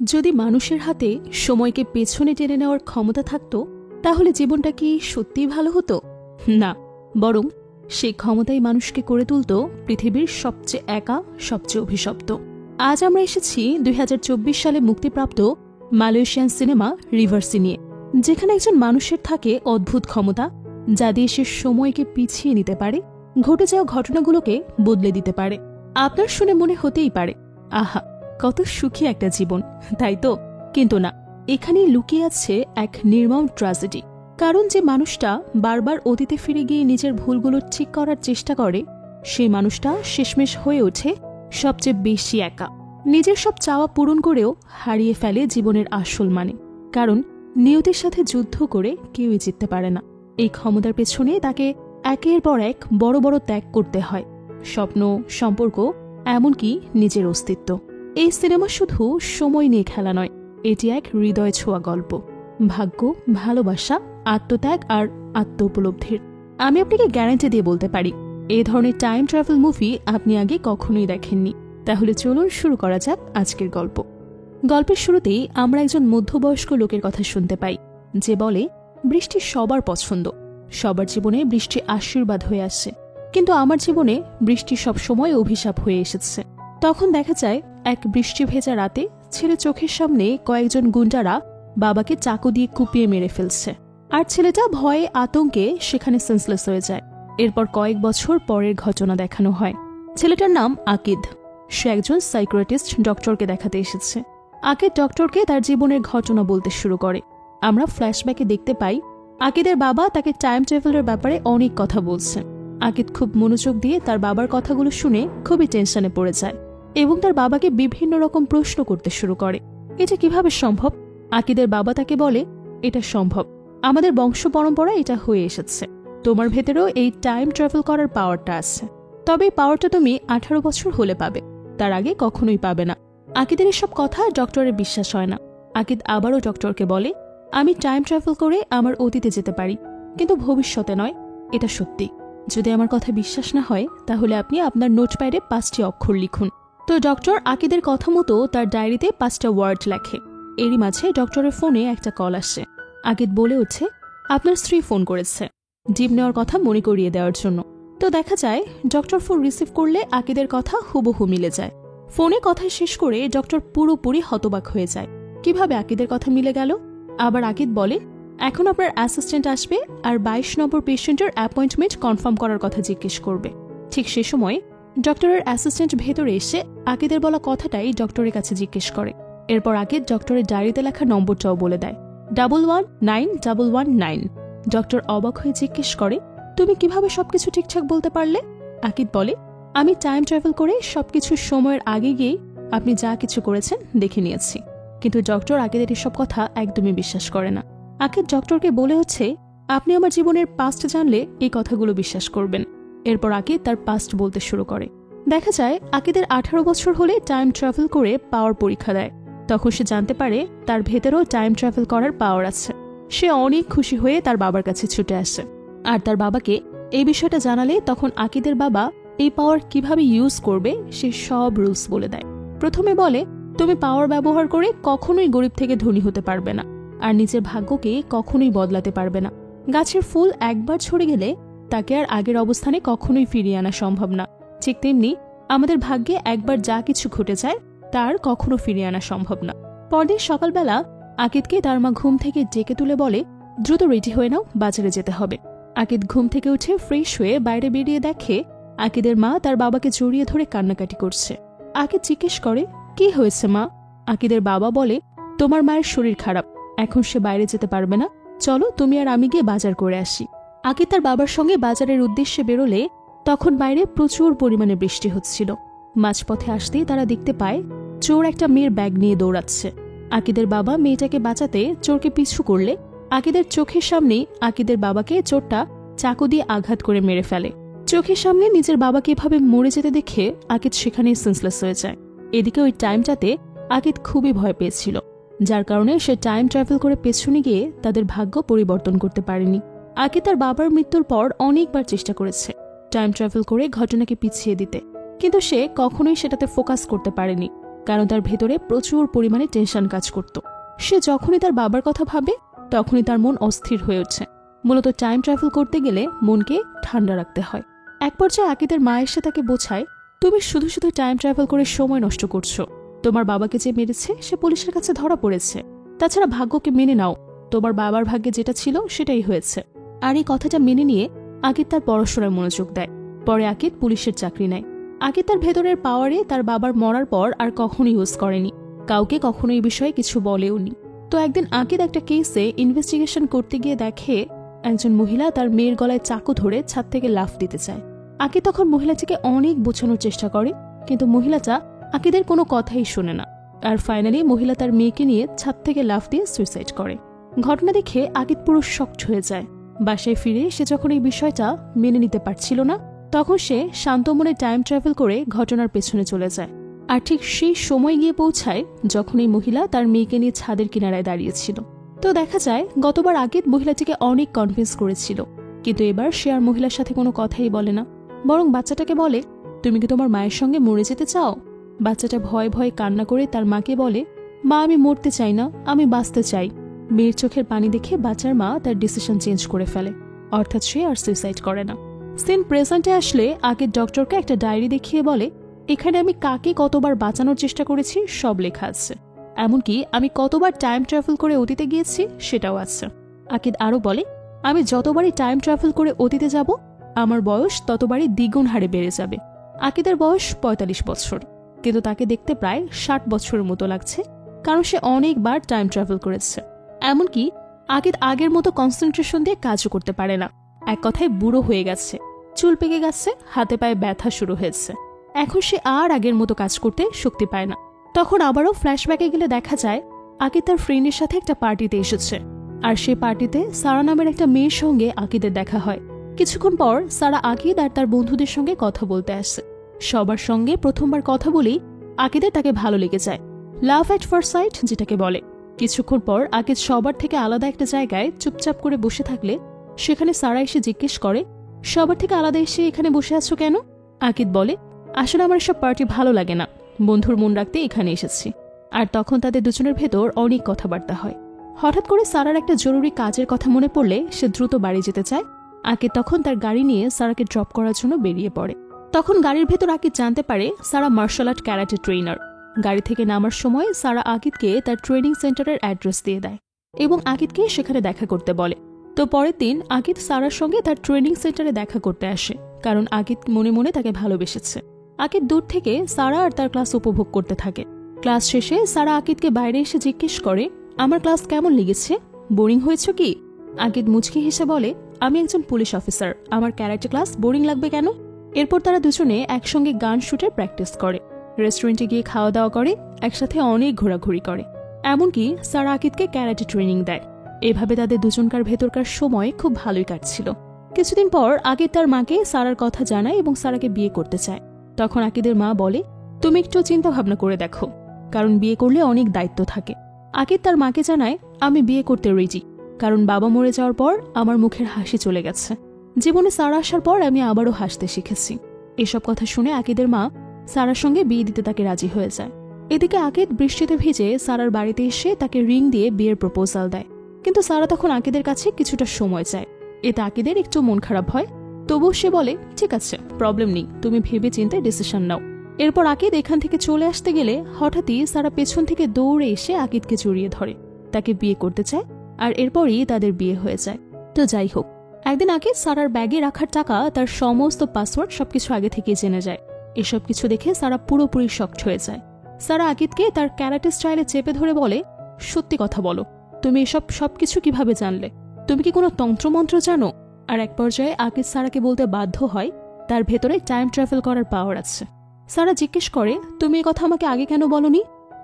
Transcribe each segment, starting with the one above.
যদি মানুষের হাতে সময়কে পেছনে টেনে নেওয়ার ক্ষমতা থাকত তাহলে জীবনটা কি সত্যিই ভালো হতো? না, বরং সেই ক্ষমতাই মানুষকে করে তুলত পৃথিবীর সবচেয়ে একা, সবচেয়ে অভিশপ্ত। আজ আমরা এসেছি 2024 সালে মুক্তিপ্রাপ্ত মালয়েশিয়ান সিনেমা রিভার্সি নিয়ে, যেখানে একজন মানুষের থাকে অদ্ভুত ক্ষমতা, যা দিয়ে সে সময়কে পিছিয়ে নিতে পারে, ঘটে যাওয়া ঘটনাগুলোকে বদলে দিতে পারে। আপনার শুনে মনে হতেই পারে, আহা, কত সুখী একটা জীবন, তাই তো? কিন্তু না, এখানেই লুকিয়ে আছে এক নির্মম ট্র্যাজেডি। কারণ যে মানুষটা বারবার অতীতে ফিরে গিয়ে নিজের ভুলগুলো ঠিক করার চেষ্টা করে, সেই মানুষটা শেষমেশ হয়ে ওঠে সবচেয়ে বেশি একা। নিজের সব চাওয়া পূরণ করেও হারিয়ে ফেলে জীবনের আসল মানে। কারণ নিয়তির সাথে যুদ্ধ করে কেউই জিততে পারে না। এই ক্ষমতার পেছনে তাকে একের পর এক বড় বড় ত্যাগ করতে হয়, স্বপ্ন, সম্পর্ক, এমনকি নিজের অস্তিত্ব। এই সিনেমা শুধু সময় নিয়ে খেলা নয়, এটি এক হৃদয় ছোঁয়া গল্প, ভাগ্য, ভালোবাসা, আত্মত্যাগ আর আত্ম উপলব্ধির। আমি আপনাকে গ্যারান্টি দিয়ে বলতে পারি, এই ধরনের টাইম ট্রাভেল মুভি আপনি আগে কখনোই দেখেননি। তাহলে চলুন শুরু করা যাক আজকের গল্প। গল্পের শুরুতেই আমরা একজন মধ্যবয়স্ক লোকের কথা শুনতে পাই, যে বলে, বৃষ্টি সবার পছন্দ, সবার জীবনে বৃষ্টি আশীর্বাদ হয়ে আসে, কিন্তু আমার জীবনে বৃষ্টি সবসময় অভিশাপ হয়ে এসেছে। তখন দেখা যায় এক বৃষ্টি ভেজা রাতে ছেলে চোখের সামনে কয়েকজন গুন্ডারা বাবাকে চাকু দিয়ে কুপিয়ে মেরে ফেলছে, আর ছেলেটা ভয়ে আতঙ্কে সেখানে সেন্সলেস হয়ে যায়। এরপর কয়েক বছর পরের ঘটনা দেখানো হয়। ছেলেটার নাম আকিদ। সে একজন সাইকিয়াট্রিস্ট ডক্টরকে দেখাতে এসেছে। আকিদ ডক্টরকে তার জীবনের ঘটনা বলতে শুরু করে। আমরা ফ্ল্যাশব্যাকে দেখতে পাই আকিদের বাবা তাকে টাইম ট্রাভেলের ব্যাপারে অনেক কথা বলছে। আকিদ খুব মনোযোগ দিয়ে তার বাবার কথাগুলো শুনে খুবই টেনশনে পড়ে যায় এবং তার বাবাকে বিভিন্ন রকম প্রশ্ন করতে শুরু করে। এটা কিভাবে সম্ভব? আকিদের বাবা তাকে বলে, এটা সম্ভব, আমাদের বংশ পরম্পরায় এটা হয়ে এসেছে। তোমার ভেতরেও এই টাইম ট্রাভেল করার পাওয়ারটা আছে, তবে এই পাওয়ারটা তুমি 18 বছর হলে পাবে, তার আগে কখনোই পাবে না। আকিদের এসব কথা ডক্টরের বিশ্বাস হয় না। আকিদ আবারও ডক্টরকে বলে, আমি টাইম ট্রাভেল করে আমার অতীতে যেতে পারি, কিন্তু ভবিষ্যতে নয়, এটা সত্যি। যদি আমার কথা বিশ্বাস না হয় তাহলে আপনি আপনার নোটপ্যাডে 5টি অক্ষর লিখুন। তো ডক্টর আকিদের কথা মতো তার ডায়েরিতে 5টা ওয়ার্ড লেখে। এরই মাঝে ডক্টরের ফোনে একটা কল আসে। আকিদ বলে উঠছে, আপনার স্ত্রী ফোন করেছে ডিপ নেওয়ার কথা মনে করিয়ে দেওয়ার জন্য। তো দেখা যায় ডক্টর ফোন রিসিভ করলে আকিদের কথা হুবহু মিলে যায়। ফোনে কথা শেষ করে ডক্টর পুরোপুরি হতবাক হয়ে যায়, কিভাবে আকিদের কথা মিলে গেল। আবার আকিদ বলে, এখন আপনার অ্যাসিস্ট্যান্ট আসবে আর 22 নম্বর পেশেন্টের অ্যাপয়েন্টমেন্ট কনফার্ম করার কথা জিজ্ঞেস করবে। ঠিক সে সময় ডক্টরের অ্যাসিস্ট্যান্ট ভেতরে এসে আকিদের বলা কথাটাই ডক্টরের কাছে জিজ্ঞেস করে। এরপর আকিদ ডক্টরের ডায়েরিতে লেখা নম্বরটাও বলে দেয়, 119119। ডক্টর অবাক হয়ে জিজ্ঞেস করে, তুমি কিভাবে সবকিছু ঠিকঠাক বলতে পারলে? আকিদ বলে, আমি টাইম ট্রাভেল করে সবকিছু সময়ের আগে গিয়ে আপনি যা কিছু করেছেন দেখে নিয়েছি। কিন্তু ডক্টর আকিদের এসব কথা একদমই বিশ্বাস করে না। আকিদ ডক্টরকে বলে হচ্ছে, আপনি আমার জীবনের পাস্ট জানলে এই কথাগুলো বিশ্বাস করবেন। এরপর আকিদ তার পাস্ট বলতে শুরু করে। দেখা যায় আকিদের 18 বছর হলে টাইম ট্রাভেল করে পাওয়ার পরীক্ষা দেয়। তখন সে জানতে পারে তার ভেতরেও টাইম ট্রাভেল করার পাওয়ার আছে। সে অনেক খুশি হয়ে তার বাবার কাছে ছুটে আসে, আর তার বাবাকে এই বিষয়টা জানালে তখন আকিদের বাবা এই পাওয়ার কিভাবে ইউজ করবে সে সব রুলস বলে দেয়। প্রথমে বলে, তুমি পাওয়ার ব্যবহার করে কখনোই গরিব থেকে ধনী হতে পারবে না, আর নিজের ভাগ্যকে কখনোই বদলাতে পারবে না। গাছের ফুল একবার ঝরে গেলে তাকে আর আগের অবস্থানে কখনোই ফিরিয়ে আনা সম্ভব না। ঠিক তেমনি আমাদের ভাগ্যে একবার যা কিছু ঘটে যায় তার কখনো ফিরিয়ে আনা সম্ভব না। পরদিন সকালবেলা আকিদকে তার মা ঘুম থেকে ডেকে তুলে বলে, দ্রুত রেডি হয়ে নাও, বাজারে যেতে হবে। আকিদ ঘুম থেকে উঠে ফ্রেশ হয়ে বাইরে বেরিয়ে দেখে আকিদের মা তার বাবাকে জড়িয়ে ধরে কান্নাকাটি করছে। আকিদ জিজ্ঞেস করে, কি হয়েছে মা? আকিদের বাবা বলে, তোমার মায়ের শরীর খারাপ, এখন সে বাইরে যেতে পারবে না, চলো তুমি আর আমি গিয়ে বাজার করে আসি। আকিদ তার বাবার সঙ্গে বাজারের উদ্দেশ্যে বেরোলে তখন বাইরে প্রচুর পরিমাণে বৃষ্টি হচ্ছিল। মাঝপথে আসতেই তারা দেখতে পায় চোর একটা মেয়ের ব্যাগ নিয়ে দৌড়াচ্ছে। আকিদের বাবা মেয়েটাকে বাঁচাতে চোরকে পিছু করলে আকিদের চোখের সামনেই আকিদের বাবাকে চোরটা চাকু দিয়ে আঘাত করে মেরে ফেলে। চোখের সামনে নিজের বাবাকে এভাবে মরে যেতে দেখে আকিদ সেখানেই সেন্সলেস হয়ে যায়। এদিকে ওই টাইমটাতে আকিদ খুবই ভয় পেয়েছিল, যার কারণে সে টাইম ট্রাভেল করে পেছনে গিয়ে তাদের ভাগ্য পরিবর্তন করতে পারেনি। আকিদ তার বাবার মৃত্যুর পর অনেকবার চেষ্টা করেছে টাইম ট্রাভেল করে ঘটনাকে পিছিয়ে দিতে, কিন্তু সে কখনোই সেটাতে ফোকাস করতে পারেনি। কারণ তার ভেতরে প্রচুর পরিমাণে টেনশন কাজ করত। সে যখনই তার বাবার কথা ভাবে তখনই তার মন অস্থির হয়ে ওঠে। মূলত টাইম ট্রাভেল করতে গেলে মনকে ঠান্ডা রাখতে হয়। এক পর্যায়ে আকিদের মা এসে তাকে বোঝায়, তুমি শুধু শুধু টাইম ট্রাভেল করে সময় নষ্ট করছো। তোমার বাবাকে যে মেরেছে সে পুলিশের কাছে ধরা পড়েছে। তাছাড়া ভাগ্যকে মেনে নাও, তোমার বাবার ভাগ্যে যেটা ছিল সেটাই হয়েছে। আর এই কথাটা মেনে নিয়ে আকিদ তার পড়াশোনায় মনোযোগ দেয়। পরে আকিদ পুলিশের চাকরি নেয়। আকিদ তার ভেতরের পাওয়ারে তার বাবার মরার পর আর কখনো ইউজ করেনি, কাউকে কখনো এই বিষয়ে কিছু বলেওনি। তো একদিন আকিদ একটা কেসে ইনভেস্টিগেশন করতে গিয়ে দেখে একজন মহিলা তার মেয়ের গলায় চাকু ধরে ছাদ থেকে লাফ দিতে চায়। আকিদ তখন মহিলাটিকে অনেক বোঝানোর চেষ্টা করে, কিন্তু মহিলাটা আকিদের কোনো কথাই শোনে না। আর ফাইনালি মহিলা তার মেয়েকে নিয়ে ছাদ থেকে লাফ দিয়ে সুইসাইড করে। ঘটনা দেখে আকিদ পুরো শকড হয়ে যায়। বাসায় ফিরে সে যখন এই বিষয়টা মেনে নিতে পারছিল না, তখন সে শান্ত মনে টাইম ট্রাভেল করে ঘটনার পেছনে চলে যায়। আর ঠিক সেই সময় গিয়ে পৌঁছায় যখন এই মহিলা তার মেয়েকে নিয়ে ছাদের কিনারায় দাঁড়িয়েছিল। তো দেখা যায় গতবার আকিদ মহিলাটিকে অনেক কনভিন্স করেছিল, কিন্তু এবার সে আর মহিলার সাথে কোনো কথাই বলে না, বরং বাচ্চাটাকে বলে, তুমি কি তোমার মায়ের সঙ্গে মরে যেতে চাও? বাচ্চাটা ভয়ে ভয়ে কান্না করে তার মাকে বলে, মা আমি মরতে চাই না, আমি বাঁচতে চাই। মেয়ের চোখের পানি দেখে বাচ্চার মা তার ডিসিশন চেঞ্জ করে ফেলে, অর্থাৎ সে আর সুইসাইড করে না। সিন প্রেজেন্টে আসলে আকিদ ডক্টরকে একটা ডায়েরি দেখিয়ে বলে, এখানে আমি কাকে কতবার বাঁচানোর চেষ্টা করেছি সব লেখা আছে, এমনকি আমি কতবার টাইম ট্রাভেল করে অতীতে গিয়েছি সেটাও আছে। আকিদ আরও বলে, আমি যতবারই টাইম ট্রাভেল করে অতীতে যাব আমার বয়স ততবারই দ্বিগুণ হারে বেড়ে যাবে। আকিদের বয়স ৪৫ বছর, কিন্তু তাকে দেখতে প্রায় ৬০ বছরের মতো লাগছে, কারণ সে অনেকবার টাইম ট্রাভেল করেছে। এমনকি আকিদ আগের মতো কনসেন্ট্রেশন দিয়ে কাজও করতে পারে না। এক কথায় বুড়ো হয়ে গেছে, চুল পেকে গেছে, হাতে পায়ে ব্যথা শুরু হয়েছে। এখন সে আর আগের মতো কাজ করতে শক্তি পায় না। তখন আবারও ফ্ল্যাশব্যাকে গেলে দেখা যায় আকিদ তার ফ্রেন্ডের সাথে একটা পার্টিতে এসেছে, আর সেই পার্টিতে সারা নামের একটা মেয়ের সঙ্গে আকিদের দেখা হয়। কিছুক্ষণ পর সারা আকিদ আর তার বন্ধুদের সঙ্গে কথা বলতে আসে। সবার সঙ্গে প্রথমবার কথা বলেই আকিদের তাকে ভালো লেগে যায়, লাভ এট ফার্স্ট সাইট যেটাকে বলে। কিছুক্ষণ পর আকিদ সবার থেকে আলাদা একটা জায়গায় চুপচাপ করে বসে থাকলে সেখানে সারা এসে জিজ্ঞেস করে, সবার থেকে আলাদা এসে এখানে বসে আছো কেন? আকিদ বলে, আসলে আমার এসব পার্টি ভালো লাগে না, বন্ধুর মন রাখতে এখানে এসেছি। আর তখন তাদের দুজনের ভেতর অনেক কথাবার্তা হয়। হঠাৎ করে সারার একটা জরুরি কাজের কথা মনে পড়লে সে দ্রুত বাড়ি যেতে চায়। আকিদ তখন তার গাড়ি নিয়ে সারাকে ড্রপ করার জন্য বেরিয়ে পড়ে। তখন গাড়ির ভেতর আকিদ জানতে পারে সারা মার্শাল আর্ট ক্যারাটে ট্রেনার। গাড়ি থেকে নামার সময় সারা আকিদকে তার ট্রেনিং সেন্টারের অ্যাড্রেস দিয়ে দেয় এবং আকিদকে সেখানে দেখা করতে বলে। তো পরের দিন আকিদ সারার সঙ্গে তার ট্রেনিং সেন্টারে দেখা করতে আসে, কারণ আকিদ মনে মনে তাকে ভালোবেসেছে। আকিদ দূর থেকে সারা আর তার ক্লাস উপভোগ করতে থাকে। ক্লাস শেষে সারা আকিদকে বাইরে এসে জিজ্ঞেস করে, আমার ক্লাস কেমন লেগেছে? বোরিং হয়েছে কি? আকিদ মুচকি হেসে বলে, আমি একজন পুলিশ অফিসার, আমার ক্যারাটে ক্লাস বোরিং লাগবে কেন? এরপর তারা দুজনে একসঙ্গে গান শুটের প্র্যাকটিস করে, রেস্টুরেন্টে গিয়ে খাওয়া দাওয়া করে, একসাথে অনেক ঘোরাঘুরি করে। এমনকি সারা আকিদকে ক্যারাটে ট্রেনিং দেয়। এভাবে তাদের দুজনকার ভেতরকার সময় খুব ভালোই কাটছিল। কিছুদিন পর আকিদ তার মাকে সারার কথা জানায় এবং সারাকে বিয়ে করতে চায়। তখন আকিদের মা বলে, তুমি একটু চিন্তা ভাবনা করে দেখো, কারণ বিয়ে করলে অনেক দায়িত্ব থাকে। আকিদ তার মাকে জানায়, আমি বিয়ে করতে রেডি, কারণ বাবা মরে যাওয়ার পর আমার মুখের হাসি চলে গেছে। জীবনে সারা আসার পর আমি আবারও হাসতে শিখেছি। এসব কথা শুনে আকিদের মা সারার সঙ্গে বিয়ে দিতে তাকে রাজি হয়ে যায়। এদিকে আকিদ বৃষ্টিতে ভিজে সারার বাড়িতে এসে তাকে রিং দিয়ে বিয়ের প্রপোজাল দেয়, কিন্তু সারা তখন আকিদের কাছে কিছুটা সময় চায়। এতে আকিদের একটু মন খারাপ হয়, তবুও সে বলে, ঠিক আছে, প্রবলেম নেই, তুমি ভেবে চিন্তে ডিসিশন নাও। এরপর আকিদ এখান থেকে চলে আসতে গেলে হঠাৎই সারা পেছন থেকে দৌড়ে এসে আকিদকে জড়িয়ে ধরে, তাকে বিয়ে করতে চায়, আর এরপরই তাদের বিয়ে হয়ে যায়। তো যাই হোক, একদিন আকিদ সারার ব্যাগে রাখার টাকা, তার সমস্ত পাসওয়ার্ড সবকিছু আগে থেকেই জেনে যায়। এসব কিছু দেখে সারা পুরোপুরি শকড হয়ে যায়। সারা আকিদকে তার ক্যারাটে স্টাইলে চেপে ধরে বলে, সত্যি কথা বলো, তুমি এসব সবকিছু কিভাবে জানলে? তুমি কি কোনো তন্ত্রমন্ত্র জানো? আর এক পর্যায়ে আকিদ সারাকে বলতে বাধ্য হয় তার ভেতরে টাইম ট্রাভেল করার পাওয়ার আছে। সারা জিজ্ঞেস করে, তুমি এ কথা আমাকে আগে কেন বলনি?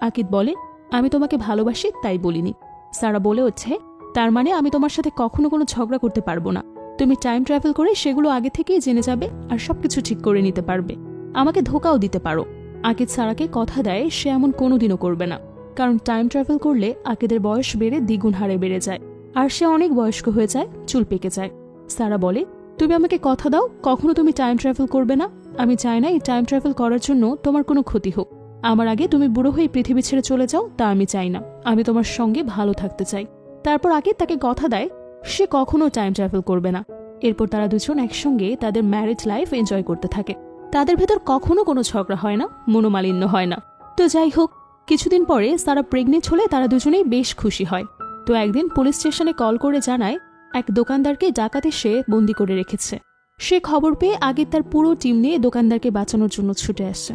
আকিদ বলে, আমি তোমাকে ভালোবাসি তাই বলিনি। সারা বলে ওঠে, তার মানে আমি তোমার সাথে কখনো কোনো ঝগড়া করতে পারবো না। তুমি টাইম ট্রাভেল করে সেগুলো আগে থেকেই জেনে যাবে আর সবকিছু ঠিক করে নিতে পারবে, আমাকে ধোকাও দিতে পারো। আকিদ সারাকে কথা দেয় সে এমন কোনোদিনও করবে না, কারণ টাইম ট্রাভেল করলে আকিদের বয়স বেড়ে দ্বিগুণ হারে বেড়ে যায়, আর সে অনেক বয়স্ক হয়ে যায়, চুল পেকে যায়। সারা বলে, তুমি আমাকে কথা দাও কখনো তুমি টাইম ট্রাভেল করবে না। আমি চাই না এই টাইম ট্রাভেল করার জন্য তোমার কোনো ক্ষতি হোক। আমার আগে তুমি বুড়ো হয়ে পৃথিবী ছেড়ে চলে যাও তা আমি চাই না। আমি তোমার সঙ্গে ভালো থাকতে চাই। তারপর আকিদ তাকে কথা দেয় সে কখনো টাইম ট্রাভেল করবে না। এরপর তারা দুজন একসঙ্গে তাদের ম্যারিড লাইফ এনজয় করতে থাকে। তাদের ভেতর কখনো কোনো ঝগড়া হয় না, মনোমালিন্য হয় না। তো যাই হোক, কিছুদিন পরে সারা প্রেগনেন্ট হলে তারা দুজনেই বেশ খুশি হয়। তো একদিন পুলিশ স্টেশনে কল করে জানায় এক দোকানদারকে ডাকাতে সে বন্দি করে রেখেছে। সে খবর পেয়ে আগে তার পুরো টিম নিয়ে দোকানদারকে বাঁচানোর জন্য ছুটে আসে।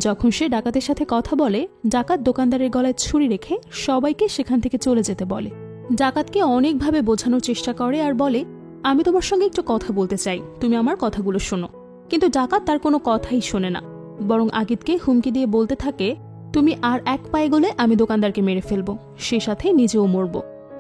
যখন সে ডাকাতের সাথে কথা বলে, ডাকাত দোকানদারের গলায় ছুরি রেখে সবাইকে সেখান থেকে চলে যেতে বলে। ডাকাতকে অনেকভাবে বোঝানোর চেষ্টা করে আর বলে, আমি তোমার সঙ্গে একটু কথা বলতে চাই, তুমি আমার কথাগুলো শোনো। কিন্তু ডাকাত তার কোনো কথাই শোনে না, বরং আকিদকে হুমকি দিয়ে বলতে থাকে, তুমি আর এক পায়ে গেলে আমি দোকানদারকে মেরে ফেলবো, সে সাথে নিজেও মরব।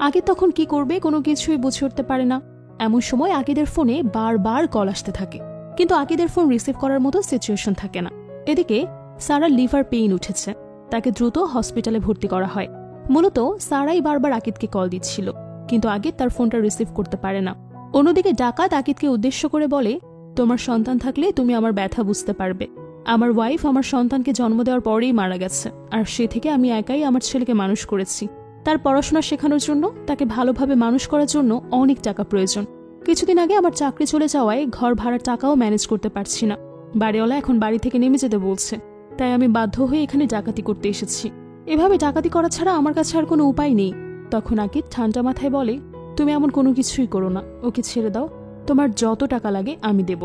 আকিদ তখন কি করবে কোনো কিছুই বুঝে উঠতে পারে না। এমন সময় আকিদের ফোনে বারবার কল আসতে থাকে, কিন্তু আকিদের ফোন রিসিভ করার মতো সিচুয়েশন থাকে না। এদিকে সারার লিভার পেইন উঠেছে, তাকে দ্রুত হসপিটালে ভর্তি করা হয়। মূলত সারাই বারবার আকিদকে কল দিচ্ছিল, কিন্তু আকিদ তার ফোনটা রিসিভ করতে পারে না। অন্যদিকে ডাকাত আকিদকে উদ্দেশ্য করে বলে, তোমার সন্তান থাকলে তুমি আমার ব্যথা বুঝতে পারবে। আমার ওয়াইফ আমার সন্তানকে জন্ম দেওয়ার পরেই মারা গেছে, আর সে থেকে আমি একাই আমার ছেলেকে মানুষ করেছি। তার পড়াশোনা শেখানোর জন্য, তাকে ভালোভাবে মানুষ করার জন্য অনেক টাকা প্রয়োজন। কিছুদিন আগে আমার চাকরি চলে যাওয়ায় ঘর ভাড়ার টাকাও ম্যানেজ করতে পারছি না। বাড়িওয়ালা এখন বাড়ি থেকে নেমে যেতে বলছে, তাই আমি বাধ্য হয়ে এখানে ডাকাতি করতে এসেছি। এভাবে ডাকাতি করা ছাড়া আমার কাছে আর কোনো উপায় নেই। তখন আকিদ ঠান্ডা মাথায় বলে, তুমি এমন কোনো কিছুই করো না, ওকে ছেড়ে দাও। তোমার যত টাকা লাগে আমি দেব।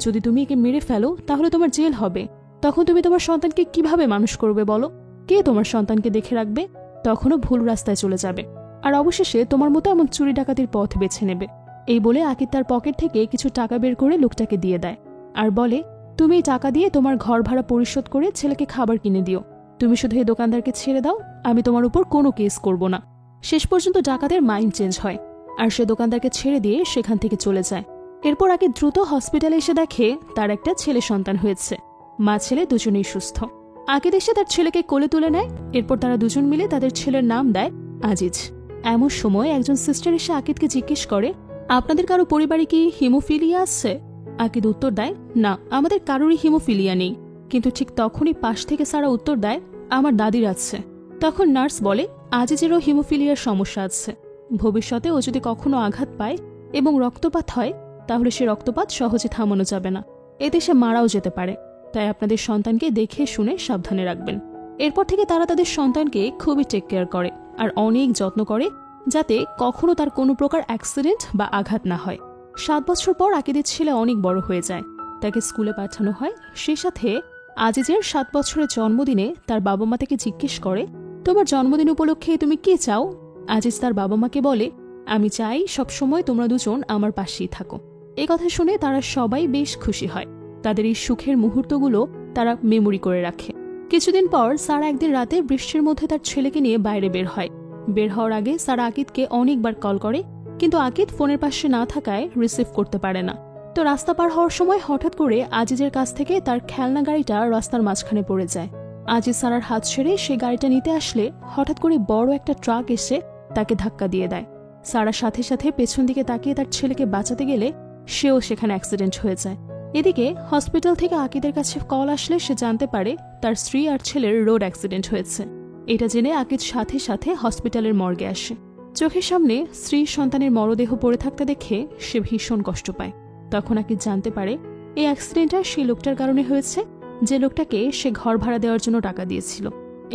যদি তুমি একে মেরে ফেলো তাহলে তোমার জেল হবে। তখন তুমি তোমার সন্তানকে কিভাবে মানুষ করবে বলো? কে তোমার সন্তানকে দেখে রাখবে? তখনও ভুল রাস্তায় চলে যাবে, আর অবশেষে তোমার মতো এমন চুরি ডাকাতির পথ বেছে নেবে। এই বলে আকিদ তার পকেট থেকে কিছু টাকা বের করে লোকটাকে দিয়ে দেয় আর বলে, তুমি এই টাকা দিয়ে তোমার ঘর ভাড়া পরিশোধ করে ছেলেকে খাবার কিনে দিও। তুমি শুধু এই দোকানদারকে ছেড়ে দাও, আমি তোমার উপর কোনো কেস করব না। শেষ পর্যন্ত ডাকাতের মাইন্ড চেঞ্জ হয় আর সে দোকানদারকে ছেড়ে দিয়ে সেখান থেকে চলে যায়। এরপর আকিদ দ্রুত হসপিটালে এসে দেখে তার একটা ছেলে সন্তান হয়েছে। মা ছেলে দুজনেই সুস্থ। আকিদ এসে তার ছেলেকে কোলে তুলে নেয়। এরপর তারা দুজন মিলে তাদের ছেলের নাম দেয় আজিজ। এমন সময় একজন সিস্টার এসে আকিদকে জিজ্ঞেস করে, আপনাদের কারো পরিবারে কি হিমোফিলিয়া আছে? আকিদ উত্তর দেয়, না, আমাদের কারোরই হিমোফিলিয়া নেই। কিন্তু ঠিক তখনই পাশ থেকে সারা উত্তর দেয়, আমার দাদির আছে। তখন নার্স বলে, আজিজেরও হিমোফিলিয়ার সমস্যা আছে। ভবিষ্যতে ও যদি কখনো আঘাত পায় এবং রক্তপাত হয়, তাহলে সে রক্তপাত সহজে থামানো যাবে না, এতে সে মারাও যেতে পারে। তাই আপনাদের সন্তানকে দেখে শুনে সাবধানে রাখবেন। এরপর থেকে তারা তাদের সন্তানকে খুবই টেক কেয়ার করে আর অনেক যত্ন করে, যাতে কখনো তার কোনো প্রকার অ্যাক্সিডেন্ট বা আঘাত না হয়। 7 বছর পর আকিদের ছেলে অনেক বড় হয়ে যায়, তাকে স্কুলে পাঠানো হয়। সেই সাথে আজিজের 7 বছরের জন্মদিনে তার বাবা মা তাকে জিজ্ঞেস করে, তোমার জন্মদিন উপলক্ষে তুমি কি চাও? আজিজ তার বাবা মাকে বলে, আমি চাই সবসময় তোমরা দুজন আমার পাশেই থাকো। এই কথা শুনে তারা সবাই বেশ খুশি হয়। তাদের এই সুখের মুহূর্তগুলো তারা মেমোরি করে রাখে। কিছুদিন পর সারা একদিন রাতে বৃষ্টির মধ্যে তার ছেলেকে নিয়ে বাইরে বের হয়। বের হওয়ার আগে সারা আকিদকে অনেকবার কল করে, কিন্তু আকিদ ফোনের পাশে না থাকায় রিসিভ করতে পারে না। তো রাস্তা পার হওয়ার সময় হঠাৎ করে আজিজের কাছ থেকে তার খেলনা গাড়িটা রাস্তার মাঝখানে পড়ে যায়। আজিজ সারার হাত ছেড়ে সে গাড়িটা নিতে আসলে হঠাৎ করে বড় একটা ট্রাক এসে তাকে ধাক্কা দিয়ে দেয়। সারা সাথে সাথে পেছন দিকে তাকিয়ে তার ছেলেকে বাঁচাতে গেলে সেও সেখানে অ্যাক্সিডেন্ট হয়ে যায়। এদিকে হসপিটাল থেকে আকিদের কাছে কল আসলে সে জানতে পারে তার স্ত্রী আর ছেলের রোড অ্যাক্সিডেন্ট হয়েছে। এটা জেনে আকিদ সাথে সাথে হসপিটালের মর্গে আসে। চোখের সামনে স্ত্রী সন্তানের মরদেহ পড়ে থাকতে দেখে সে ভীষণ কষ্ট পায়। তখন আকিদ জানতে পারে এই অ্যাক্সিডেন্টটা সেই লোকটার কারণে হয়েছে, যে লোকটাকে সে ঘর ভাড়া দেওয়ার জন্য টাকা দিয়েছিল।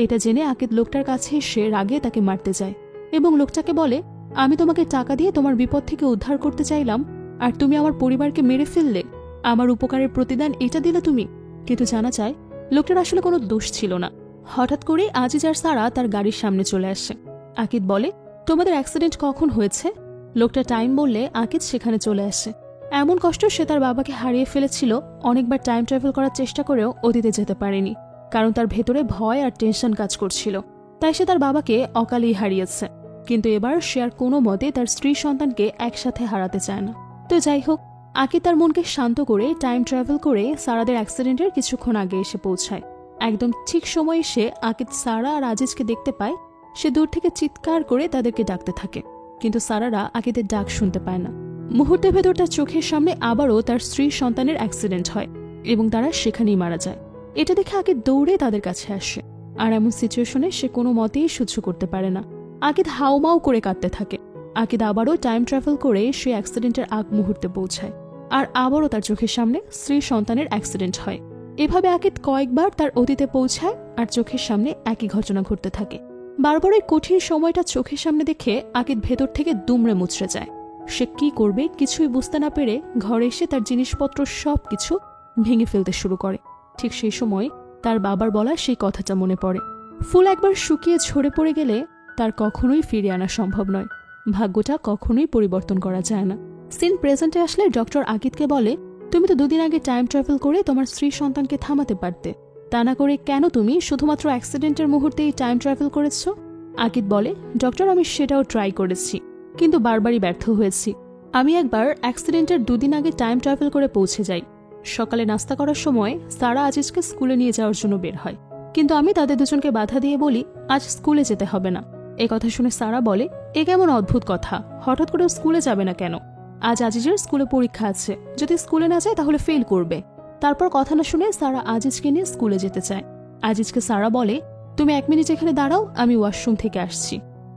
এটা জেনে আকিদ লোকটার কাছে এসে রাগে তাকে মারতে যায় এবং লোকটাকে বলে, আমি তোমাকে টাকা দিয়ে তোমার বিপদ থেকে উদ্ধার করতে চাইলাম, আর তুমি আমার পরিবারকে মেরে ফেললে। আমার উপকারের প্রতিদান এটা দিলে তুমি? কিন্তু জানা যায় লোকটার আসলে কোনো দোষ ছিল না। হঠাৎ করে আজিজ আর সারা তার গাড়ির সামনে চলে আসে। আকিদ বলে, তোমাদের অ্যাক্সিডেন্ট কখন হয়েছে? লোকটা টাইম বললে আকিদ সেখানে চলে আসে। এমন কষ্ট সে তার বাবাকে হারিয়ে ফেলেছিল, অনেকবার টাইম ট্রাভেল করার চেষ্টা করেও অতীতে যেতে পারেনি, কারণ তার ভেতরে ভয় আর টেনশন কাজ করছিল। তাই সে তার বাবাকে অকালেই হারিয়েছে। কিন্তু এবার সে আর কোনো মতে তার স্ত্রী সন্তানকে একসাথে হারাতে চায় না। তো যাই হোক, আকিদ তার মনকে শান্ত করে টাইম ট্রাভেল করে সারাদের অ্যাক্সিডেন্টের কিছুক্ষণ আগে এসে পৌঁছায়। একদম ঠিক সময় এসে আকিদ সারা আর আজিজকে দেখতে পায়। সে দূর থেকে চিৎকার করে তাদেরকে ডাকতে থাকে, কিন্তু সারারা আকিদের ডাক শুনতে পায় না। মুহূর্তের ভেতর তার চোখের সামনে আবারও তার স্ত্রী সন্তানের অ্যাক্সিডেন্ট হয় এবং তারা সেখানেই মারা যায়। এটা দেখে আকিদ দৌড়ে তাদের কাছে আসে, আর এমন সিচুয়েশনে সে কোনো মতেই সহ্য করতে পারে না। আকিদ হাউমাউ করে কাঁদতে থাকে। আকিদ আবারও টাইম ট্রাভেল করে সে অ্যাক্সিডেন্টের আগ মুহূর্তে পৌঁছায়, আর আবারও তার চোখের সামনে স্ত্রী সন্তানের অ্যাক্সিডেন্ট হয়। এভাবে আকিদ কয়েকবার তার অতীতে পৌঁছায়, আর চোখের সামনে একই ঘটনা ঘটতে থাকে। বারবার এই কঠিন সময়টা চোখের সামনে দেখে আকিদ ভেতর থেকে দুমড়ে মুচড়ে যায়। সে কি করবে কিছুই বুঝতে না পেরে ঘরে এসে তার জিনিসপত্র সবকিছু ভেঙে ফেলতে শুরু করে। ঠিক সেই সময় তার বাবার বলা সেই কথাটা মনে পড়ে, ফুল একবার শুকিয়ে ঝরে পড়ে গেলে তার কখনোই ফিরিয়ে আনা সম্ভব নয়, ভাগ্যটা কখনোই পরিবর্তন করা যায় না। সিন প্রেজেন্টে আসলে ডক্টর আকিদকে বলে, তুমি তো 2 দিন আগে টাইম ট্রাভেল করে তোমার স্ত্রী সন্তানকে থামাতে পারতে, তা না করে কেন তুমি শুধুমাত্র অ্যাক্সিডেন্টের মুহূর্তেই টাইম ট্রাভেল করেছ? আকিদ বলে, ডক্টর আমি সেটাও ট্রাই করেছি, কিন্তু বারবারই ব্যর্থ হয়েছি। আমি একবার অ্যাক্সিডেন্টের 2 দিন আগে টাইম ট্রাভেল করে পৌঁছে যাই। সকালে নাস্তা করার সময় সারা আজিজকে স্কুলে নিয়ে যাওয়ার জন্য বের হয়, কিন্তু আমি তাদের দুজনকে বাধা দিয়ে বলি আজ স্কুলে যেতে হবে না। এ কথা শুনে সারা বলে, এ কেমন অদ্ভুত কথা, হঠাৎ করে স্কুলে যাবে না কেন? আজ আজিজের স্কুলে পরীক্ষা আছে, যদি স্কুলে না যায় তাহলে ফেল করবে। তারপর কথা না শুনে সারা আজিজকে নিয়ে স্কুলে যেতে চায়। আজিজকে সারা বলে, তুমি 1 মিনিট এখানে দাঁড়াও, আমি ওয়াশরুম থেকে আসছি।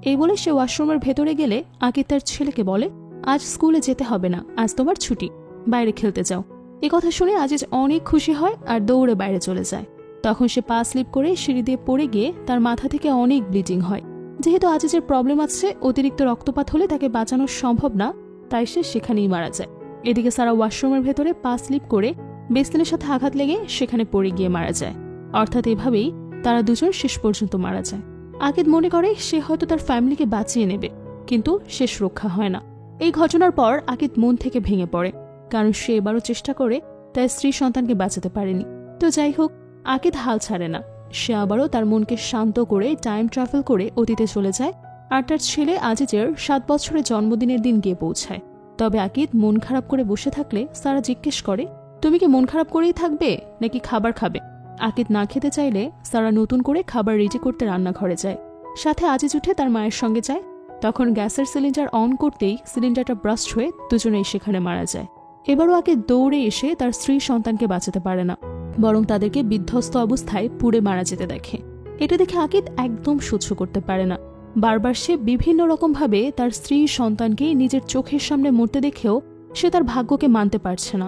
এই বলে সে ওয়াশরুমের ভেতরে গেলে আকিদ তার ছেলেকে বলে, আজ স্কুলে যেতে হবে না, আজ তোমার ছুটি, বাইরে খেলতে যাও। এ কথা শুনে আজিজ অনেক খুশি হয় আর দৌড়ে বাইরে চলে যায়। তখন সে পা স্লিপ করে সিঁড়ি দিয়ে পড়ে গিয়ে তার মাথা থেকে অনেক ব্লিডিং হয়। যেহেতু আজিজের প্রবলেম আছে, অতিরিক্ত রক্তপাত হলে তাকে বাঁচানো সম্ভব না, তাই সে সেখানেই মারা যায়। এদিকে সারা ওয়াশরুমের ভেতরে পা স্লিপ করে বেসিনের সাথে আঘাত লেগে সেখানে পড়ে গিয়ে মারা যায়। অর্থাৎ এভাবেই তারা দুজন শেষ পর্যন্ত মারা যায়। আকিদ মনে করে সে হয়তো তার ফ্যামিলিকে বাঁচিয়ে নেবে, কিন্তু শেষ রক্ষা হয় না। এই ঘটনার পর আকিদ মন থেকে ভেঙে পড়ে, কারণ সে এবারও চেষ্টা করে তার স্ত্রী সন্তানকে বাঁচাতে পারেনি। তো যাই হোক, আকিদ হাল ছাড়ে না। সে আবারও তার মনকে শান্ত করে টাইম ট্রাভেল করে অতীতে চলে যায়, আর তার ছেলে আজিজের 7 বছরের জন্মদিনের দিন গিয়ে পৌঁছায়। তবে আকিদ মন খারাপ করে বসে থাকলে সারা জিজ্ঞেস করে, তুমি কি মন খারাপ করেই থাকবে নাকি খাবার খাবে? আকিদ না খেতে চাইলে সারা নতুন করে খাবার রেডি করতে রান্নাঘরে যায়। সাথে আজিজ উঠে তার মায়ের সঙ্গে যায়। তখন গ্যাসের সিলিন্ডার অন করতেই সিলিন্ডারটা ব্রাস্ট হয়ে দুজনেই সেখানে মারা যায়। এবারও আকিদ দৌড়ে এসে তার স্ত্রী সন্তানকে বাঁচাতে পারে না, বরং তাদেরকে বিধ্বস্ত অবস্থায় পুড়ে মারা যেতে দেখে। এটা দেখে আকিদ একদম সহ্য করতে পারে না। বারবার সে বিভিন্ন রকমভাবে তার স্ত্রী সন্তানকে নিজের চোখের সামনে মরতে দেখেও সে তার ভাগ্যকে মানতে পারছে না।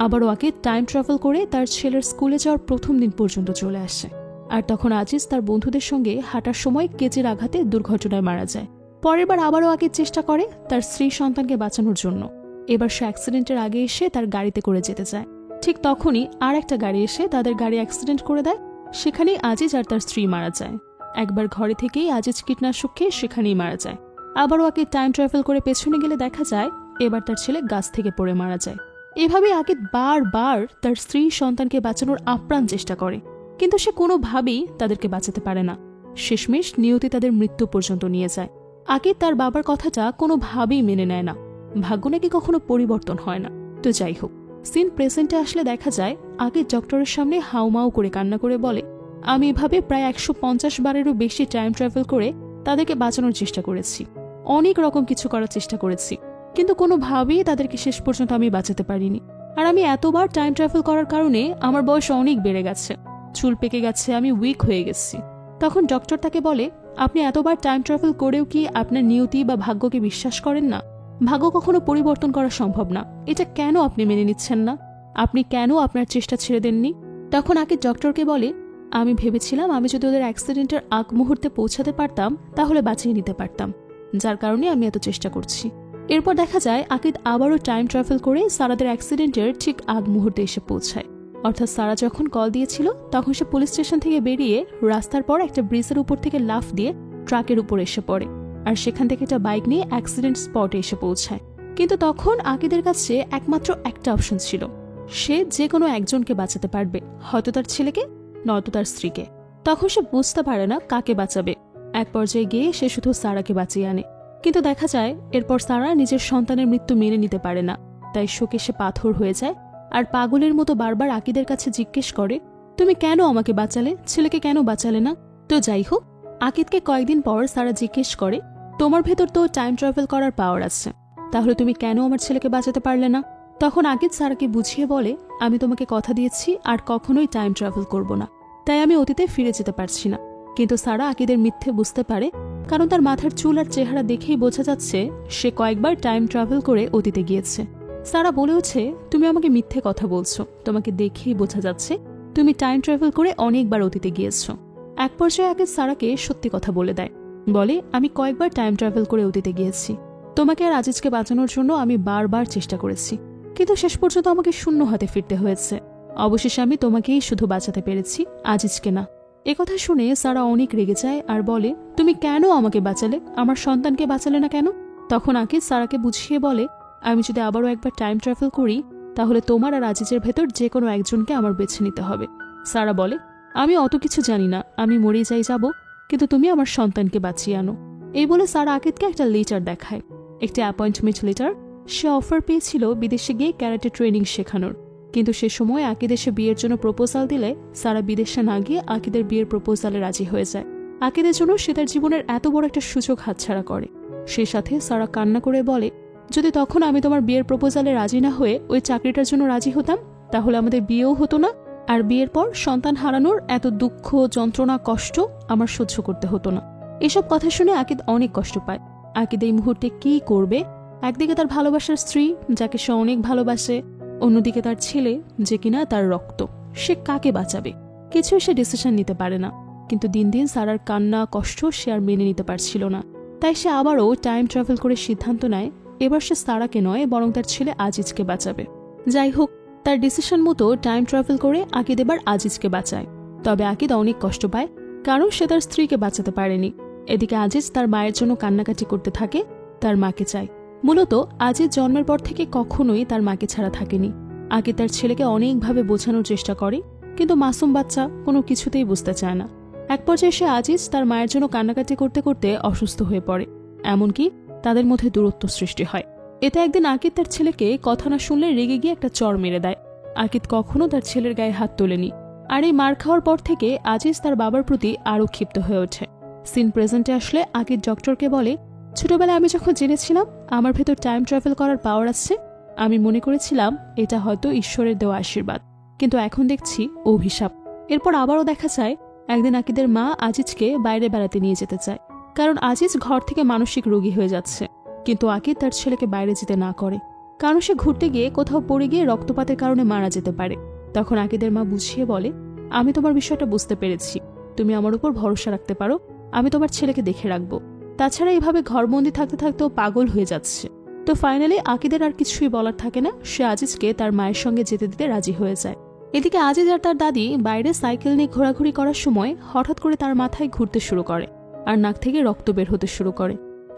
আবারও আকিদ টাইম ট্রাভেল করে তার ছেলের স্কুলে যাওয়ার প্রথম দিন পর্যন্ত চলে আসে। আর তখন আজিজ তার বন্ধুদের সঙ্গে হাঁটার সময় কেচের আঘাতে দুর্ঘটনায় মারা যায়। পরের বার আবারও আকিদ চেষ্টা করে তার স্ত্রী সন্তানকে বাঁচানোর জন্য। এবার সে অ্যাক্সিডেন্টের আগে এসে তার গাড়িতে করে যেতে চায়। ঠিক তখনই আর একটা গাড়ি এসে তাদের গাড়ি অ্যাক্সিডেন্ট করে দেয়। সেখানেই আজিজ আর তার স্ত্রী মারা যায়। একবার ঘরে থেকেই আজিজ কীটনাশক খেয়ে সেখানেই মারা যায়। আবারও আকিদ টাইম ট্রাভেল করে পেছনে গেলে দেখা যায় এবার তার ছেলে গাছ থেকে পড়ে মারা যায়। এভাবে আকিদ বারবার তার স্ত্রী সন্তানকে বাঁচানোর আপ্রাণ চেষ্টা করে, কিন্তু সে কোনোভাবেই তাদেরকে বাঁচাতে পারে না। শেষমেশ নিয়তি তাদের মৃত্যু পর্যন্ত নিয়ে যায়। আকিদ তার বাবার কথাটা কোনোভাবেই মেনে নেয় না। ভাগ্য নাকি কখনো পরিবর্তন হয় না। তো যাই হোক, সিন প্রেজেন্টে আসলে দেখা যায় আকিদ ডক্টরের সামনে হাউমাউ করে কান্না করে বলে, আমি এভাবে প্রায় 150 বারেরও বেশি টাইম ট্রাভেল করে তাদেরকে বাঁচানোর চেষ্টা করেছি, অনেক রকম কিছু করার চেষ্টা করেছি, কিন্তু কোনোভাবেই তাদেরকে শেষ পর্যন্ত আমি বাঁচাতে পারিনি। আর আমি এতবার টাইম ট্রাভেল করার কারণে আমার বয়স অনেক বেড়ে গেছে, চুল পেকে গেছে, আমি উইক হয়ে গেছি। তখন ডক্টর তাকে বলে, আপনি এতবার টাইম ট্রাভেল করেও কি আপনার নিয়তি বা ভাগ্যকে বিশ্বাস করেন না? ভাগ্য কখনো পরিবর্তন করা সম্ভব না, এটা কেন আপনি মেনে নিচ্ছেন না? আপনি কেন আপনার চেষ্টা ছেড়ে দেননি? তখন আকিদ ডক্টরকে বলে, আমি ভেবেছিলাম আমি যদি ওদের অ্যাক্সিডেন্টের আগ মুহূর্তে পৌঁছাতে পারতাম তাহলে বাঁচিয়ে নিতে পারতাম, যার কারণে আমি এত চেষ্টা করছি। এরপর দেখা যায় আকিদ আবারও টাইম ট্রাভেল করে সারাদের অ্যাক্সিডেন্টের ঠিক আগ মুহূর্তে এসে পৌঁছায়। অর্থাৎ সারা যখন কল দিয়েছিল তখন সে পুলিশ স্টেশন থেকে বেরিয়ে রাস্তার পর একটা ব্রিজের উপর থেকে লাফ দিয়ে ট্রাকের উপর এসে পড়ে, আর সেখান থেকে একটা বাইক নিয়ে অ্যাক্সিডেন্ট স্পটে এসে পৌঁছায়। কিন্তু তখন আকিদের কাছে একমাত্র একটা অপশন ছিল, সে যে কোনো একজনকে বাঁচাতে পারবে, হয়তো তার ছেলেকে নয়তো তার স্ত্রীকে। তখন সে বুঝতে পারে না কাকে বাঁচাবে। এক পর্যায়ে গিয়ে সে শুধু সারাকে বাঁচিয়ে আনে, কিন্তু দেখা যায় এরপর সারা নিজের সন্তানের মৃত্যু মেনে নিতে পারে না, তাই শোকে সে পাথর হয়ে যায় আর পাগলের মতো বারবার আকিদের কাছে জিজ্ঞেস করে, তুমি কেন আমাকে বাঁচালে, ছেলেকে কেন বাঁচালে না? তো যাই হোক, আকিদকে কয়েকদিন পর সারা জিজ্ঞেস করে, তোমার ভেতর তো টাইম ট্রাভেল করার পাওয়ার আছে, তাহলে তুমি কেন আমার ছেলেকে বাঁচাতে পারলে না? তখন আকিদ সারাকে বুঝিয়ে বলে, আমি তোমাকে কথা দিয়েছি আর কখনোই টাইম ট্রাভেল করব না, তাই আমি অতীতে ফিরে যেতে পারছি না। কিন্তু সারা আকিদের মিথ্যে বুঝতে পারে, কারণ তার মাথার চুল আর চেহারা দেখেই বোঝা যাচ্ছে সে কয়েকবার টাইম ট্রাভেল করে অতীতে গিয়েছে। সারা বলেওছে, তুমি আমাকে মিথ্যে কথা বলছো, তোমাকে দেখেই বোঝা যাচ্ছে তুমি টাইম ট্রাভেল করে অনেকবার অতীতে গিয়েছো। এক পর্যায়ে আকিদ সারাকে সত্যি কথা বলে দেয়, বলে, আমি কয়েকবার টাইম ট্রাভেল করে অতীতে গিয়েছি, তোমাকে আর আজিজকে বাঁচানোর জন্য আমি বারবার চেষ্টা করেছি, কিন্তু শেষ পর্যন্ত আমাকে শূন্য হাতে ফিরতে হয়েছে। অবশেষে আমি তোমাকেই শুধু বাঁচাতে পেরেছি, আজিজকে না। একথা শুনে সারা অনেক রেগে যায় আর বলে, তুমি কেন আমাকে বাঁচালে, আমার সন্তানকে বাঁচালে না কেন? তখন আকিদ সারাকে বুঝিয়ে বলে, আমি যদি আবারও একবার টাইম ট্রাভেল করি তাহলে তোমার আর আজিজের ভেতর যে কোনো একজনকে আমার বেছে নিতে হবে। সারা বলে, আমি অত কিছু জানি না, আমি মরে যাই যাব, কিন্তু তুমি আমার সন্তানকে বাঁচিয়ে আনো। এই বলে সারা আকিদকে একটা লেটার দেখায়, একটি অ্যাপয়েন্টমেন্ট লেটার। সে অফার পেয়েছিল বিদেশে গিয়ে ক্যারাটে ট্রেনিং শেখানোর, কিন্তু সে সময় আকিদ এসে বিয়ের জন্য প্রপোজাল দিলে সারা বিদেশে না গিয়ে আকিদের বিয়ের প্রপোজালে রাজি হয়ে যায়। আকিদের জন্য সে তার জীবনের এত বড় একটা সুযোগ হাতছাড়া করে। সে সাথে সারা কান্না করে বলে, যদি তখন আমি তোমার বিয়ের প্রপোজালে রাজি না হয়ে ওই চাকরিটার জন্য রাজি হতাম তাহলে আমাদের বিয়েও হতো না, আর বিয়ের পর সন্তান হারানোর এত দুঃখ, যন্ত্রণা, কষ্ট আমার সহ্য করতে হতো না। এসব কথা শুনে আকিদ অনেক কষ্ট পায়। আকিদ এই মুহূর্তে কি করবে? একদিকে তার ভালোবাসার স্ত্রী যাকে সে অনেক ভালোবাসে, অন্যদিকে তার ছেলে যে কিনা তার রক্ত। সে কাকে বাঁচাবে? কিছু সে ডিসিশন নিতে পারে না। কিন্তু দিন দিন সারার কান্না, কষ্ট সে আর মেনে নিতে পারছিল না। তাই সে আবারও টাইম ট্রাভেল করে সিদ্ধান্ত নেয়, এবার সে সারাকে নয় বরং তার ছেলে আজিজকে বাঁচাবে। যাই হোক, তার ডিসিশন মতো টাইম ট্রাভেল করে আকিদ এবার আজিজকে বাঁচায়। তবে আকিদ অনেক কষ্ট পায়, কারণ সে তার স্ত্রীকে বাঁচাতে পারেনি। এদিকে আজিজ তার মায়ের জন্য কান্নাকাটি করতে থাকে, তার মাকে চায়। মূলত আজিজ জন্মের পর থেকে কখনোই তার মাকে ছাড়া থাকেনি। আকিদ তার ছেলেকে অনেকভাবে বোঝানোর চেষ্টা করে, কিন্তু মাসুম বাচ্চা কোনো কিছুতেই বুঝতে চায় না। এক পর্যায়ে সে আজিজ তার মায়ের জন্য কান্নাকাটি করতে করতে অসুস্থ হয়ে পড়ে, এমনকি তাদের মধ্যে দূরত্ব সৃষ্টি হয়। এতে একদিন আকিদ তার ছেলেকে কথা না শুনলে রেগে গিয়ে একটা চড় মেরে দেয়। আকিদ কখনো তার ছেলের গায়ে হাত তোলেনি, আর এই মার খাওয়ার পর থেকে আজিজ তার বাবার প্রতি আরও ক্ষিপ্ত হয়ে ওঠে। সিন প্রেজেন্টে আসলে আকিদ ডক্টরকে বলে, ছোটবেলায় আমি যখন জেনেছিলাম আমার ভেতর টাইম ট্রাভেল করার পাওয়ার আছে, আমি মনে করেছিলাম এটা হয়তো ঈশ্বরের দেওয়া আশীর্বাদ, কিন্তু এখন দেখছি অভিশাপ। এরপর আবারও দেখা যায় একদিন আকিদের মা আজিজকে বাইরে বেড়াতে নিয়ে যেতে চায়, কারণ আজিজ ঘর থেকে মানসিক রোগী হয়ে যাচ্ছে। কিন্তু আকিদ তার ছেলেকে বাইরে যেতে না করে, কারণ সে ঘুরতে গিয়ে কোথাও পড়ে গিয়ে রক্তপাতের কারণে মারা যেতে পারে। তখন আকিদের মা বুঝিয়ে বলে, আমি তোমার বিষয়টা বুঝতে পেরেছি, তুমি আমার উপর ভরসা রাখতে পারো, আমি তোমার ছেলেকে দেখে রাখবো। তাছাড়া এইভাবে ঘরবন্দি থাকতে থাকতেও পাগল হয়ে যাচ্ছে। তো ফাইনালি আকিদের আর কিছুই বলার থাকে না, সে আজিজকে তার মায়ের সঙ্গে যেতে দিতে রাজি হয়ে যায়। এদিকে আজিজ আর তার দাদি বাইরে সাইকেল নিয়ে ঘোরাঘুরি করার সময় হঠাৎ করে তার মাথায় ঘুরতে শুরু করে আর নাক থেকে রক্ত বের হতে শুরু করে।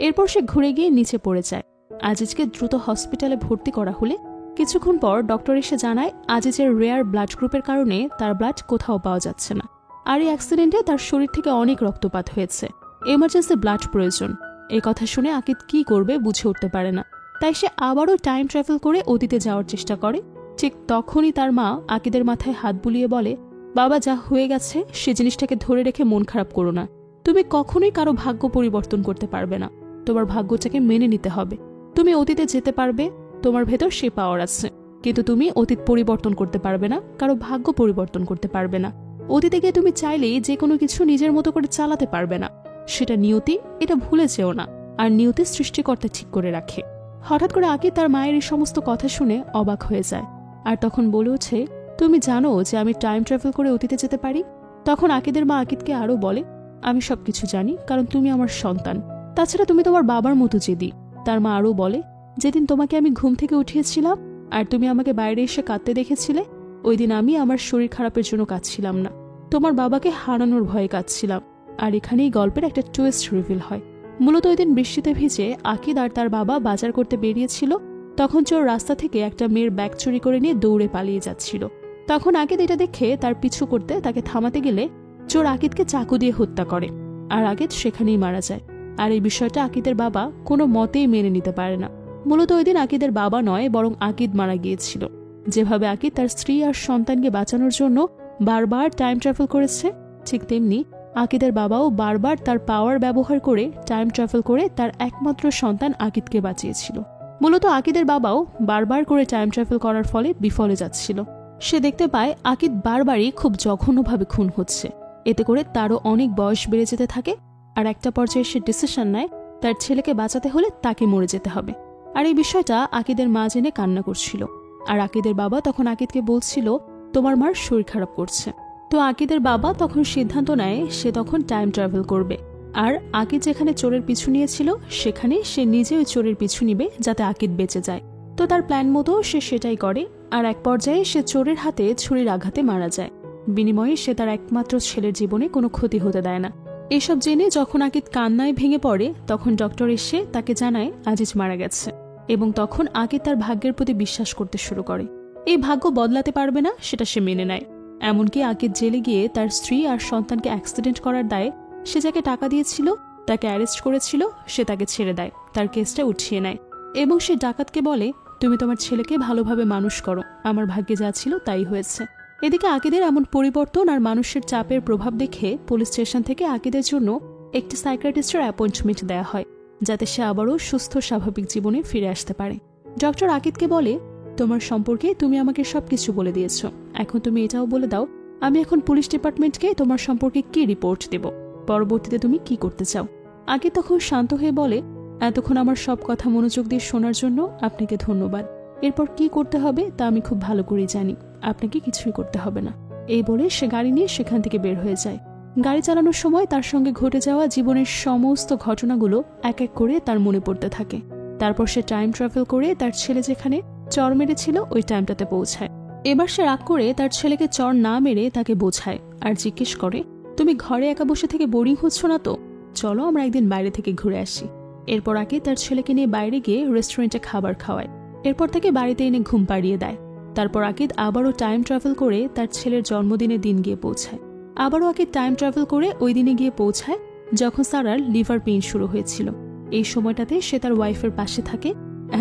এরপর সে ঘুরে গিয়ে নিচে পড়ে যায়। আজিজকে দ্রুত হসপিটালে ভর্তি করা হলে কিছুক্ষণ পর ডক্টর এসে জানায় আজিজের রেয়ার ব্লাড গ্রুপের কারণে তার ব্লাড কোথাও পাওয়া যাচ্ছে না, আর এই অ্যাক্সিডেন্টে তার শরীর থেকে অনেক রক্তপাত হয়েছে, এমার্জেন্সি ব্লাড প্রয়োজন। এই কথা শুনে আকিদ কি করবে বুঝে উঠতে পারে না, তাই সে আবারও টাইম ট্রাভেল করে অতীতে যাওয়ার চেষ্টা করে। ঠিক তখনই তার মা আকিদের মাথায় হাত বুলিয়ে বলে, বাবা, যা হয়ে গেছে সে জিনিসটাকে ধরে রেখে মন খারাপ করো না, তুমি কখনোই কারো ভাগ্য পরিবর্তন করতে পারবে না, তোমার ভাগ্যটাকে মেনে নিতে হবে। তুমি অতীতে যেতে পারবে, তোমার ভেতর সে পাওয়ার আছে, কিন্তু তুমি অতীত পরিবর্তন করতে পারবে না, কারো ভাগ্য পরিবর্তন করতে পারবে না। অতীতে গিয়ে তুমি চাইলেই যে কোনো কিছু নিজের মতো করে চালাতে পারবে না, সেটা নিয়তি, এটা ভুলে যেও না। আর নিয়তি সৃষ্টিকর্তা ঠিক করে রাখে। হঠাৎ করে আকিদ তার মায়ের এই সমস্ত কথা শুনে অবাক হয়ে যায়, আর তখন বলে ওঠে, তুমি জানো যে আমি টাইম ট্রাভেল করে অতীতে যেতে পারি? তখন আকিদের মা আকিদকে আরও বলে, আমি সবকিছু জানি, কারণ তুমি আমার সন্তান, তাছাড়া তুমি তোমার বাবার মতো জেদি। তার মা আরও বলে, যেদিন তোমাকে আমি ঘুম থেকে উঠিয়েছিলাম আর তুমি আমাকে বাইরে এসে কাঁদতে দেখেছিলে, ওই দিন আমি আমার শরীর খারাপের জন্য কাঁদছিলাম না, তোমার বাবাকে হারানোর ভয়ে কাঁদছিলাম। আর এখানেই গল্পের একটা টুইস্ট রিভিল হয়। মূলত ওই দিন বৃষ্টিতে ভিজে আকিদ আর তার বাবা বাজার করতে বেরিয়েছিল, তখন চোর রাস্তা থেকে একটা মেয়ের ব্যাগ চুরি করে নিয়ে দৌড়ে পালিয়ে যাচ্ছিল। তখন আকিদ এটা দেখে তার পিছু করতে তাকে থামাতে গেলে চোর আকিদকে চাকু দিয়ে হত্যা করে, আর আকিদ সেখানেই মারা যায়। আর এই বিষয়টা আকিদের বাবা কোনো মতেই মেনে নিতে পারে না। মূলত ওই দিন আকিদের বাবা নয় বরং আকিদ মারা গিয়েছিল। যেভাবে আকিদ তার স্ত্রী আর সন্তানকে বাঁচানোর জন্য বারবার টাইম ট্রাভেল করেছে, ঠিক তেমনি আকিদের বাবাও বারবার তার পাওয়ার ব্যবহার করে টাইম ট্রাভেল করে তার একমাত্র সন্তান আকিদকে বাঁচিয়েছিল। মূলত আকিদের বাবাও বারবার করে টাইম ট্রাভেল করার ফলে বিফলে যাচ্ছিল। সে দেখতে পায় আকিদ বারবারই খুব জঘন্যভাবে খুন হচ্ছে। এতে করে তারও অনেক বয়স বেড়ে যেতে থাকে। আর একটা পর্যায়ে সে ডিসিশন নেয় তার ছেলেকে বাঁচাতে হলে তাকে মরে যেতে হবে। আর এই বিষয়টা আকিদের মা জেনে কান্না করছিল। আর আকিদের বাবা তখন আকিদকে বলছিল, তোমার মার শরীর খারাপ করছে। তো আকিদের বাবা তখন সিদ্ধান্ত নেয় সে তখন টাইম ট্রাভেল করবে। আর আকিদ যেখানে চোরের পিছু নিয়েছিল সেখানে সে নিজে ওই চোরের পিছু নিবে যাতে আকিদ বেঁচে যায়। তো তার প্ল্যান মতো সে সেটাই করে। আর এক পর্যায়ে সে চোরের হাতে ছুরির আঘাতে মারা যায়। বিনিময়ে সে তার একমাত্র ছেলের জীবনে কোনো ক্ষতি হতে দেয় না। এসব জেনে যখন আকিদ কান্নায় ভেঙে পড়ে তখন ডক্টর এসে তাকে জানায় আজিজ মারা গেছে। এবং তখন আকিদ তার ভাগ্যের প্রতি বিশ্বাস করতে শুরু করে। এই ভাগ্য বদলাতে পারবে না সেটা সে মেনে নেয়। এমনকি আকিদ জেলে গিয়ে তার স্ত্রী আর সন্তানকে অ্যাক্সিডেন্ট করার দায়ে সে যাকে টাকা দিয়েছিল তাকে অ্যারেস্ট করেছিল সে তাকে ছেড়ে দেয়, তার কেসটা উঠিয়ে নেয়। এবং সে ডাকাতকে বলে, তুমি তোমার ছেলেকে ভালোভাবে মানুষ করো, আমার ভাগ্যে যা ছিল তাই হয়েছে। এদিকে আকিদের এমন পরিবর্তন আর মানুষের চাপের প্রভাব দেখে পুলিশ স্টেশন থেকে আকিদের জন্য একটি সাইকিয়াট্রিস্টের অ্যাপয়েন্টমেন্ট দেওয়া হয় যাতে সে আবারও সুস্থ স্বাভাবিক জীবনে ফিরে আসতে পারে। ডক্টর আকিদকে বলে, তোমার সম্পর্কে তুমি আমাকে সবকিছু বলে দিয়েছ, এখন তুমি এটাও বলে দাও আমি এখন পুলিশ ডিপার্টমেন্টকে তোমার সম্পর্কে কি রিপোর্ট দেব, পরবর্তীতে তুমি কি করতে চাও। আকিদ তখন শান্ত হয়ে বলে, এতক্ষণ আমার সব কথা মনোযোগ দিয়ে শোনার জন্য আপনাকে ধন্যবাদ। এরপর কি করতে হবে তা আমি খুব ভালো করেই জানি, আপনাকে কিছুই করতে হবে না। এই বলে সে গাড়ি নিয়ে সেখান থেকে বের হয়ে যায়। গাড়ি চালানোর সময় তার সঙ্গে ঘটে যাওয়া জীবনের সমস্ত ঘটনাগুলো এক এক করে তার মনে পড়তে থাকে। তারপর সে টাইম ট্রাভেল করে তার ছেলে যেখানে চর মেরেছিল ওই টাইমটাতে পৌঁছায়। এবার সে রাগ করে তার ছেলেকে চর না মেরে তাকে বোঝায় আর জিজ্ঞেস করে, তুমি ঘরে একা বসে থেকে বোরিং হচ্ছ না তো? চলো আমরা একদিন বাইরে থেকে ঘুরে আসি। এরপর আগে তার ছেলেকে নিয়ে বাইরে গিয়ে রেস্টুরেন্টে খাবার খাওয়ায়। এরপর তাকে বাড়িতে এনে ঘুম পাড়িয়ে দেয়। তারপর আকিদ আবারও টাইম ট্রাভেল করে তার ছেলের জন্মদিনের দিন গিয়ে পৌঁছায়। আবারও আকিদ টাইম ট্রাভেল করে ওই দিনে গিয়ে পৌঁছায় যখন সারার লিভার পেইন শুরু হয়েছিল। এই সময়টাতে সে তার ওয়াইফের পাশে থাকে,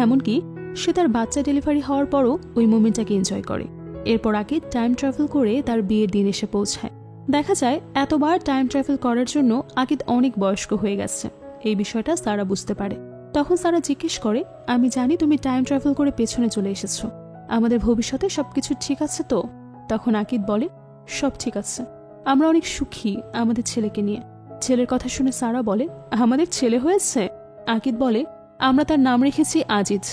এমনকি সে তার বাচ্চা ডেলিভারি হওয়ার পরও ওই মোমেন্টটাকে এনজয় করে। এরপর আকিদ টাইম ট্রাভেল করে তার বিয়ের দিন এসে পৌঁছায়। দেখা যায় এতবার টাইম ট্রাভেল করার জন্য আকিদ অনেক বয়স্ক হয়ে গেছে। এই বিষয়টা সারা বুঝতে পারে। তখন সারা জিজ্ঞেস করে, আমি জানি তুমি টাইম ট্রাভেল করে পেছনে চলে এসেছো, আমাদের ভবিষ্যতে সবকিছু ঠিক আছে তো? তখন আকিদ বলে, সব ঠিক আছে, আমরা অনেক সুখী আমাদের ছেলেকে নিয়ে। ছেলের কথা শুনে সারা বলে, আমাদের ছেলে হয়েছে? আকিদ বলে, আমরা তার নাম রেখেছি আজিজ।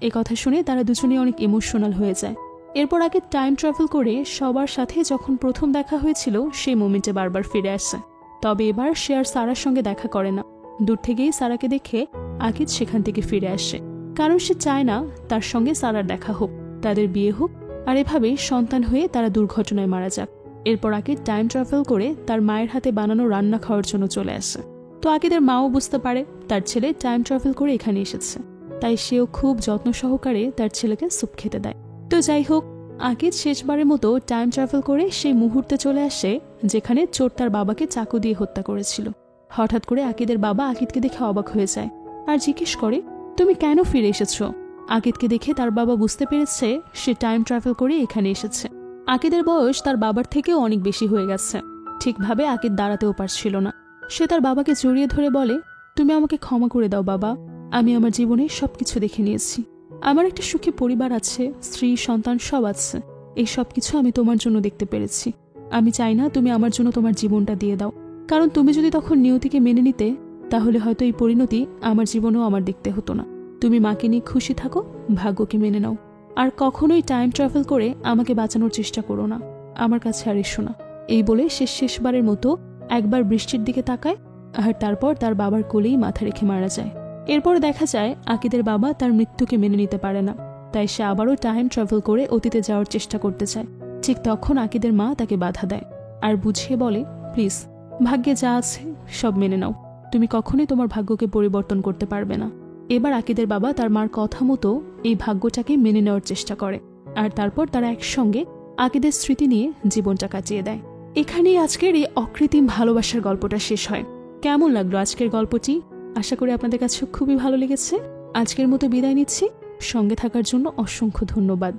এ কথা শুনে তারা দুজনেই অনেক ইমোশনাল হয়ে যায়। এরপর আকিদ টাইম ট্রাভেল করে সবার সাথে যখন প্রথম দেখা হয়েছিল সেই মোমেন্টে বারবার ফিরে আসে। তবে এবার সে আর সারার সঙ্গে দেখা করে না। দূর থেকেই সারাকে দেখে আকিদ সেখান থেকে ফিরে আসে, কারণ সে চায় না তার সঙ্গে সারার দেখা হোক, তাদের বিয়ে হোক, আর এভাবেই সন্তান হয়ে তারা দুর্ঘটনায় মারা যাক। এরপর আকিদ টাইম ট্রাভেল করে তার মায়ের হাতে বানানো রান্না খাওয়ার জন্য চলে আসে। তো আকিদের মাও বুঝতে পারে তার ছেলে টাইম ট্রাভেল করে এখানে এসেছে, তাই সেও খুব যত্ন সহকারে তার ছেলেকে স্যুপ খেতে দেয়। তো যাই হোক, আকিদ শেষবারের মতো টাইম ট্রাভেল করে সেই মুহূর্তে চলে আসে যেখানে চোর তার বাবাকে চাকু দিয়ে হত্যা করেছিল। হঠাৎ করে আকিদের বাবা আকিদকে দেখে অবাক হয়ে যায় আর জিজ্ঞেস করে, তুমি কেন ফিরে এসেছো? আকিদকে দেখে তার বাবা বুঝতে পেরেছে সে টাইম ট্রাভেল করে এখানে এসেছে। আকিদের বয়স তার বাবার থেকেও অনেক বেশি হয়ে গেছে। ঠিকভাবে আকিদ দাঁড়াতেও পারছিল না। সে তার বাবাকে জড়িয়ে ধরে বলে, তুমি আমাকে ক্ষমা করে দাও বাবা, আমি আমার জীবনে সবকিছু দেখে নিয়েছি। আমার একটা সুখী পরিবার আছে, স্ত্রী সন্তান সব আছে। এই সবকিছু আমি তোমার জন্য দেখতে পেরেছি। আমি চাই না তুমি আমার জন্য তোমার জীবনটা দিয়ে দাও, কারণ তুমি যদি তখন নিয়তিকে মেনে নিতে তাহলে হয়তো এই পরিণতি আমার জীবনেও আমার দেখতে হতো না। তুমি মাকে নিয়ে খুশি থাকো, ভাগ্যকে মেনে নাও, আর কখনোই টাইম ট্রাভেল করে আমাকে বাঁচানোর চেষ্টা করো না, আমার কাছে আর এসো না। এই বলে সে শেষবারের মতো একবার বৃষ্টির দিকে তাকায় আর তারপর তার বাবার কোলেই মাথা রেখে মারা যায়। এরপর দেখা যায় আকিদের বাবা তার মৃত্যুকে মেনে নিতে পারে না, তাই সে আবারও টাইম ট্রাভেল করে অতীতে যাওয়ার চেষ্টা করতে চায়। ঠিক তখন আকিদের মা তাকে বাধা দেয় আর বুঝিয়ে বলে, প্লিজ, ভাগ্যে যা আছে সব মেনে নাও, তুমি কখনোই তোমার ভাগ্যকে পরিবর্তন করতে পারবে না। এবার আকিদের বাবা তার মার কথা মতো এই ভাগ্যটাকে মেনে নেওয়ার চেষ্টা করে আর তারপর তারা একসঙ্গে আকিদের স্মৃতি নিয়ে জীবনটা কাটিয়ে দেয়। এখানেই আজকের এই অকৃত্রিম ভালোবাসার গল্পটা শেষ হয়। কেমন লাগলো আজকের গল্পটি? আশা করি আপনাদের কাছে খুবই ভালো লেগেছে। আজকের মতো বিদায় নিচ্ছি। সঙ্গে থাকার জন্য অসংখ্য ধন্যবাদ।